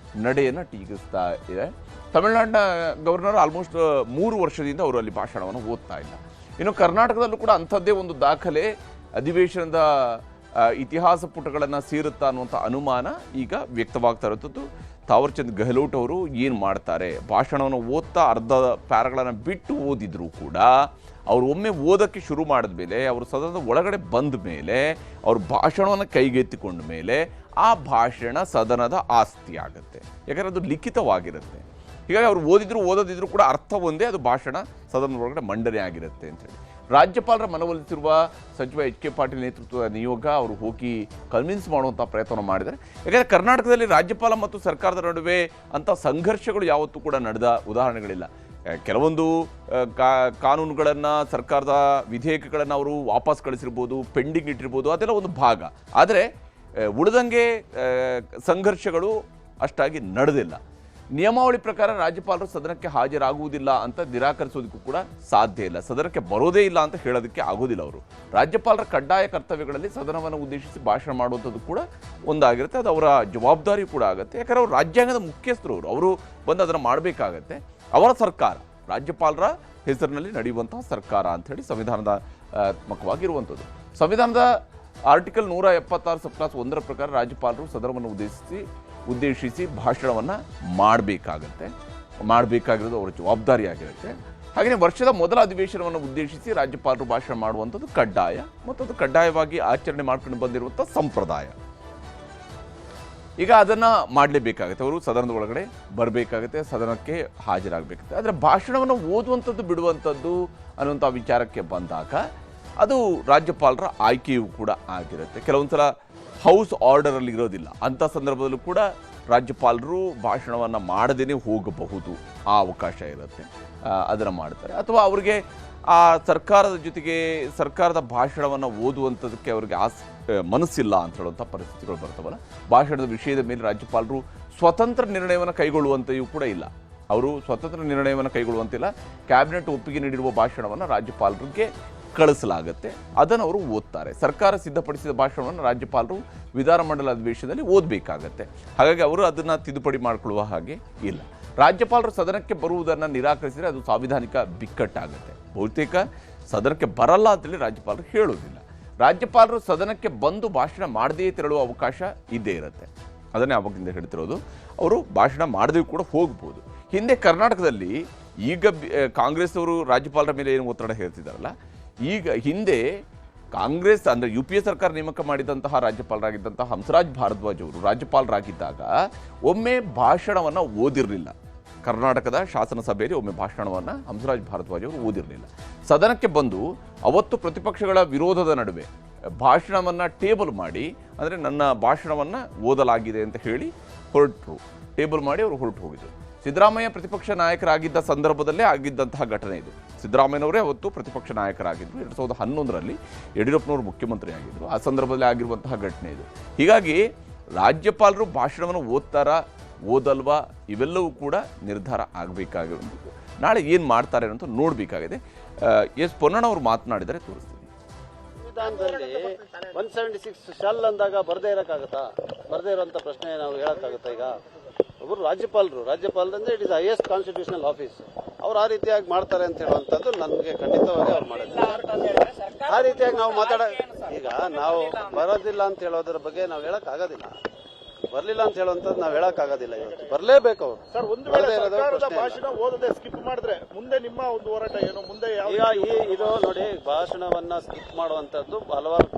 ನಡೆಯನ್ನು ಟೀಕಿಸ್ತಾ ಇದೆ. ತಮಿಳುನಾಡಿನ ಗವರ್ನರ್ ಆಲ್ಮೋಸ್ಟ್ 3 ವರ್ಷದಿಂದ ಅವರು ಅಲ್ಲಿ ಭಾಷಣವನ್ನು ಓದ್ತಾ ಇಲ್ಲ. ಇನ್ನು ಕರ್ನಾಟಕದಲ್ಲೂ ಕೂಡ ಅಂಥದ್ದೇ ಒಂದು ದಾಖಲೆ ಅಧಿವೇಶನದ ಇತಿಹಾಸ ಪುಟಗಳನ್ನು ಸೇರುತ್ತಾ ಅನ್ನುವಂಥ ಅನುಮಾನ ಈಗ ವ್ಯಕ್ತವಾಗ್ತಾ ಇರುವಂಥದ್ದು. ತಾವರ್ಚಂದ್ ಗೆಹ್ಲೋಟ್ ಅವರು ಏನು ಮಾಡ್ತಾರೆ, ಭಾಷಣವನ್ನು ಓದ್ತಾ ಅರ್ಧ ಪ್ಯಾರಾಗಳನ್ನು ಬಿಟ್ಟು ಓದಿದ್ರು ಕೂಡ ಅವರು ಒಮ್ಮೆ ಓದೋಕ್ಕೆ ಶುರು ಮಾಡಿದ ಮೇಲೆ, ಅವರು ಸದನದ ಒಳಗಡೆ ಬಂದ ಮೇಲೆ, ಅವರು ಭಾಷಣವನ್ನು ಕೈಗೆತ್ತಿಕೊಂಡ ಮೇಲೆ ಆ ಭಾಷಣ ಸದನದ ಆಸ್ತಿ ಆಗುತ್ತೆ. ಯಾಕಂದರೆ ಅದು ಲಿಖಿತವಾಗಿರುತ್ತೆ. ಹೀಗಾಗಿ ಅವರು ಓದದಿದ್ರು ಕೂಡ ಅರ್ಥ ಒಂದೇ, ಅದು ಭಾಷಣ ಸದನದ ಒಳಗಡೆ ಮಂಡನೆ ಆಗಿರುತ್ತೆ ಅಂತೇಳಿ. ರಾಜ್ಯಪಾಲರ ಮನವೊಲಿಸಿರುವ ಸಚಿವ HK ಪಾಟೀಲ್ ನೇತೃತ್ವದ ನಿಯೋಗ ಅವರು ಹೋಗಿ ಕನ್ವಿನ್ಸ್ ಮಾಡುವಂಥ ಪ್ರಯತ್ನ ಮಾಡಿದ್ದಾರೆ. ಯಾಕಂದರೆ ಕರ್ನಾಟಕದಲ್ಲಿ ರಾಜ್ಯಪಾಲ ಮತ್ತು ಸರ್ಕಾರದ ನಡುವೆ ಅಂಥ ಸಂಘರ್ಷಗಳು ಯಾವತ್ತೂ ಕೂಡ ನಡೆದ ಉದಾಹರಣೆಗಳಿಲ್ಲ. ಕೆಲವೊಂದು ಕಾನೂನುಗಳನ್ನು, ಸರ್ಕಾರದ ವಿಧೇಯಕಗಳನ್ನು ಅವರು ವಾಪಸ್ ಕಳಿಸಿರ್ಬೋದು, ಪೆಂಡಿಂಗ್ ಇಟ್ಟಿರ್ಬೋದು, ಅದೆಲ್ಲ ಒಂದು ಭಾಗ. ಆದರೆ ಉಳಿದಂಗೆ ಸಂಘರ್ಷಗಳು ಅಷ್ಟಾಗಿ ನಡೆದಿಲ್ಲ. ನಿಯಮಾವಳಿ ಪ್ರಕಾರ ರಾಜ್ಯಪಾಲರು ಸದನಕ್ಕೆ ಹಾಜರಾಗುವುದಿಲ್ಲ ಅಂತ ನಿರಾಕರಿಸೋದಕ್ಕೂ ಕೂಡ ಸಾಧ್ಯ ಇಲ್ಲ. ಸದನಕ್ಕೆ ಬರೋದೇ ಇಲ್ಲ ಅಂತ ಹೇಳೋದಕ್ಕೆ ಆಗೋದಿಲ್ಲ. ಅವರು ರಾಜ್ಯಪಾಲರ ಕಡ್ಡಾಯ ಕರ್ತವ್ಯಗಳಲ್ಲಿ ಸದನವನ್ನು ಉದ್ದೇಶಿಸಿ ಭಾಷಣ ಮಾಡುವಂಥದ್ದು ಕೂಡ ಒಂದಾಗಿರುತ್ತೆ. ಅದು ಅವರ ಜವಾಬ್ದಾರಿ ಕೂಡ ಆಗುತ್ತೆ. ಯಾಕಂದರೆ ಅವರು ರಾಜ್ಯಾಂಗದ ಮುಖ್ಯಸ್ಥರು, ಅವರು ಬಂದು ಅದನ್ನು ಮಾಡಬೇಕಾಗತ್ತೆ. ಅವರ ಸರ್ಕಾರ, ರಾಜ್ಯಪಾಲರ ಹೆಸರಿನಲ್ಲಿ ನಡೆಯುವಂತಹ ಸರ್ಕಾರ ಅಂಥೇಳಿ ಸಂವಿಧಾನದಾತ್ಮಕವಾಗಿರುವಂಥದ್ದು. ಸಂವಿಧಾನದ ಆರ್ಟಿಕಲ್ 176 ಸಬ್ಕ್ಲಾಸ್ 1 ಪ್ರಕಾರ ರಾಜ್ಯಪಾಲರು ಸದನವನ್ನು ಉದ್ದೇಶಿಸಿ ಭಾಷಣವನ್ನು ಮಾಡಬೇಕಾಗಿರೋದು ಅವರ ಜವಾಬ್ದಾರಿಯಾಗಿರುತ್ತೆ. ಹಾಗೆಯೇ ವರ್ಷದ ಮೊದಲ ಅಧಿವೇಶನವನ್ನು ಉದ್ದೇಶಿಸಿ ರಾಜ್ಯಪಾಲರು ಭಾಷಣ ಮಾಡುವಂಥದ್ದು ಕಡ್ಡಾಯ ಮತ್ತು ಅದು ಕಡ್ಡಾಯವಾಗಿ ಆಚರಣೆ ಮಾಡ್ಕೊಂಡು ಬಂದಿರುವಂಥ ಸಂಪ್ರದಾಯ. ಈಗ ಅದನ್ನು ಮಾಡಲೇಬೇಕಾಗುತ್ತೆ. ಅವರು ಸದನದ ಒಳಗಡೆ ಬರಬೇಕಾಗುತ್ತೆ, ಸದನಕ್ಕೆ ಹಾಜರಾಗಬೇಕಾಗುತ್ತೆ. ಆದರೆ ಭಾಷಣವನ್ನು ಓದುವಂಥದ್ದು ಬಿಡುವಂಥದ್ದು ಅನ್ನುವಂಥ ವಿಚಾರಕ್ಕೆ ಬಂದಾಗ ಅದು ರಾಜ್ಯಪಾಲರ ಆಯ್ಕೆಯೂ ಕೂಡ ಆಗಿರುತ್ತೆ. ಕೆಲವೊಂದು ಸಲ ಹೌಸ್ ಆರ್ಡರಲ್ಲಿ ಇರೋದಿಲ್ಲ. ಅಂಥ ಸಂದರ್ಭದಲ್ಲೂ ಕೂಡ ರಾಜ್ಯಪಾಲರು ಭಾಷಣವನ್ನು ಮಾಡದೇ ಹೋಗಬಹುದು, ಆ ಅವಕಾಶ ಇರುತ್ತೆ. ಅದನ್ನು ಮಾಡ್ತಾರೆ. ಅಥವಾ ಅವರಿಗೆ ಆ ಸರ್ಕಾರದ ಜೊತೆಗೆ ಸರ್ಕಾರದ ಭಾಷಣವನ್ನು ಓದುವಂಥದ್ದಕ್ಕೆ ಅವರಿಗೆ ಮನಸ್ಸಿಲ್ಲ ಅಂತ ಹೇಳುವಂಥ ಪರಿಸ್ಥಿತಿಗಳು ಬರ್ತಾವಲ್ಲ, ಭಾಷಣದ ವಿಷಯದ ಮೇಲೆ ರಾಜ್ಯಪಾಲರು ಸ್ವತಂತ್ರ ನಿರ್ಣಯವನ್ನು ಕೈಗೊಳ್ಳುವಂತೆಯೂ ಕೂಡ ಇಲ್ಲ. ಅವರು ಸ್ವತಂತ್ರ ನಿರ್ಣಯವನ್ನು ಕೈಗೊಳ್ಳುವಂತಿಲ್ಲ. ಕ್ಯಾಬಿನೆಟ್ ಒಪ್ಪಿಗೆ ನೀಡಿರುವ ಭಾಷಣವನ್ನು ರಾಜ್ಯಪಾಲರಿಗೆ ಕಳಿಸಲಾಗುತ್ತೆ. ಅದನ್ನು ಅವರು ಓದ್ತಾರೆ. ಸರ್ಕಾರ ಸಿದ್ಧಪಡಿಸಿದ ಭಾಷಣವನ್ನು ರಾಜ್ಯಪಾಲರು ವಿಧಾನಮಂಡಲ ಅಧಿವೇಶನದಲ್ಲಿ ಓದಬೇಕಾಗತ್ತೆ. ಹಾಗಾಗಿ ಅವರು ಅದನ್ನು ತಿದ್ದುಪಡಿ ಮಾಡಿಕೊಳ್ಳುವ ಹಾಗೆ ಇಲ್ಲ. ರಾಜ್ಯಪಾಲರು ಸದನಕ್ಕೆ ಬರುವುದನ್ನು ನಿರಾಕರಿಸಿದರೆ ಅದು ಸಾಂವಿಧಾನಿಕ ಬಿಕ್ಕಟ್ಟಾಗುತ್ತೆ. ಬಹುತೇಕ ಸದನಕ್ಕೆ ಬರಲ್ಲ ಅಂತೇಳಿ ರಾಜ್ಯಪಾಲರು ಹೇಳೋದಿಲ್ಲ. ರಾಜ್ಯಪಾಲರು ಸದನಕ್ಕೆ ಬಂದು ಭಾಷಣ ಮಾಡದೇ ತೆರಳುವ ಅವಕಾಶ ಇದ್ದೇ ಇರುತ್ತೆ. ಅದನ್ನೇ ಆವಾಗಿಂದ ಹೇಳ್ತಿರೋದು. ಅವರು ಭಾಷಣ ಮಾಡದೇ ಕೂಡ ಹೋಗ್ಬೋದು. ಹಿಂದೆ ಕರ್ನಾಟಕದಲ್ಲಿ ಈಗ ಕಾಂಗ್ರೆಸ್ ಅವರು ರಾಜ್ಯಪಾಲರ ಮೇಲೆ ಏನು ಒತ್ತಡ ಹೇಳ್ತಿದ್ದಾರಲ್ಲ, ಈಗ ಹಿಂದೆ ಕಾಂಗ್ರೆಸ್ ಅಂದರೆ UPA ಸರ್ಕಾರ ನೇಮಕ ಮಾಡಿದಂತಹ ರಾಜ್ಯಪಾಲರಾಗಿದ್ದಂತಹ ಹಂಸರಾಜ್ ಭಾರದ್ವಾಜ್ ಅವರು ರಾಜ್ಯಪಾಲರಾಗಿದ್ದಾಗ ಒಮ್ಮೆ ಭಾಷಣವನ್ನು ಓದಿರಲಿಲ್ಲ. ಕರ್ನಾಟಕದ ಶಾಸನಸಭೆಯಲ್ಲಿ ಒಮ್ಮೆ ಭಾಷಣವನ್ನು ಹಂಸರಾಜ್ ಭಾರದ್ವಾಜ್ ಅವರು ಓದಿರಲಿಲ್ಲ. ಸದನಕ್ಕೆ ಬಂದು ಅವತ್ತು ಪ್ರತಿಪಕ್ಷಗಳ ವಿರೋಧದ ನಡುವೆ ಭಾಷಣವನ್ನು ಟೇಬಲ್ ಮಾಡಿ, ಅಂದರೆ ನನ್ನ ಭಾಷಣವನ್ನು ಓದಲಾಗಿದೆ ಅಂತ ಹೇಳಿ ಹೊರಟರು. ಟೇಬಲ್ ಮಾಡಿ ಅವರು ಹೊರಟು ಹೋಗಿದ್ರು. ಸಿದ್ದರಾಮಯ್ಯ ಪ್ರತಿಪಕ್ಷ ನಾಯಕರಾಗಿದ್ದ ಸಂದರ್ಭದಲ್ಲೇ ಆಗಿದ್ದಂತಹ ಘಟನೆ ಇದು. ಸಿದ್ದರಾಮಯ್ಯನವರೇ ಅವತ್ತು ಪ್ರತಿಪಕ್ಷ ನಾಯಕರಾಗಿದ್ದರು. 2011ರಲ್ಲಿ ಯಡಿಯೂರಪ್ಪನವರು ಮುಖ್ಯಮಂತ್ರಿ ಆಗಿದ್ದರು. ಆ ಸಂದರ್ಭದಲ್ಲಿ ಆಗಿರುವಂತಹ ಘಟನೆ ಇದು. ಹೀಗಾಗಿ ರಾಜ್ಯಪಾಲರು ಭಾಷಣವನ್ನು ಓದಲ್ವಾ ಇವೆಲ್ಲವೂ ಕೂಡ ನಿರ್ಧಾರ ಆಗಬೇಕಾಗಿರುವಂಥದ್ದು. ನಾಳೆ ಏನು ಮಾಡ್ತಾರೆ ಅಂತ ನೋಡಬೇಕಾಗಿದೆ. ಎಸ್ ಪೊನ್ನಣ್ಣ ಅವರು ಮಾತನಾಡಿದರೆ ತೋರಿಸ್ತೀನಿ. ಸಂವಿಧಾನದಲ್ಲಿ 176 ಶಾಲ್ ಅಂದಾಗ ಬರದೇ ಇರೋಕ್ಕಾಗತ್ತಾ? ಬರದೇ ಇರೋಂಥ ಪ್ರಶ್ನೆ ನಾವು ಹೇಳೋಕ್ಕಾಗುತ್ತಾ? ಈಗ ಒಬ್ಬರು ರಾಜ್ಯಪಾಲರಂದ್ರೆ it is highest constitutional office. ಅವ್ರು ಆ ರೀತಿಯಾಗಿ ಮಾಡ್ತಾರೆ ಅಂತ ಹೇಳುವಂಥದ್ದು ನನಗೆ ಖಂಡಿತವಾಗಿ ಅವ್ರು ಮಾಡೋದು. ಆ ರೀತಿಯಾಗಿ ನಾವು ಈಗ ನಾವು ಬರೋದಿಲ್ಲ ಅಂತ ಹೇಳೋದ್ರ ಬಗ್ಗೆ ನಾವು ಹೇಳೋಕ್ಕಾಗೋದಿಲ್ಲ. ಬರಲಿಲ್ಲ ಅಂತ ಹೇಳುವಂಥದ್ದು ನಾವು ಹೇಳೋಕ್ಕಾಗೋದಿಲ್ಲ. ಇವತ್ತು ಬರಲೇಬೇಕು ಅವರು. ಸರ್, ಒಂದು ವೇಳೆ ಸರ್ಕಾರದ ಭಾಷಣ ಓದದೆ ಸ್ಕಿಪ್ ಮಾಡಿದ್ರೆ ಮುಂದೆ ನಿಮ್ಮ ಒಂದು ಹೋರಾಟ ಏನು? ಮುಂದೆ ಈಗ ಇದು ನೋಡಿ, ಭಾಷಣವನ್ನ ಸ್ಕಿಪ್ ಮಾಡುವಂತದ್ದು ಹಲವಾರು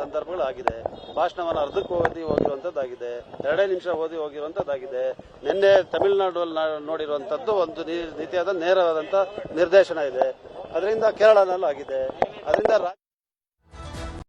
ಸಂದರ್ಭಗಳಾಗಿದೆ. ಭಾಷಣವನ್ನ ಅರ್ಧಕ್ಕೆ ಹೋಗಿರುವಂತದ್ದಾಗಿದೆ, 2 ನಿಮಿಷ ಓದಿ ಹೋಗಿರುವಂತದ್ದಾಗಿದೆ. ನಿನ್ನೆ ತಮಿಳುನಾಡಲ್ಲಿ ನೋಡಿರುವಂತದ್ದು ಒಂದು ರೀತಿಯಾದ ನೇರವಾದಂತ ನಿರ್ದೇಶನ ಇದೆ. ಅದರಿಂದ ಕೇರಳನಲ್ಲೂ ಆಗಿದೆ. ಅದರಿಂದ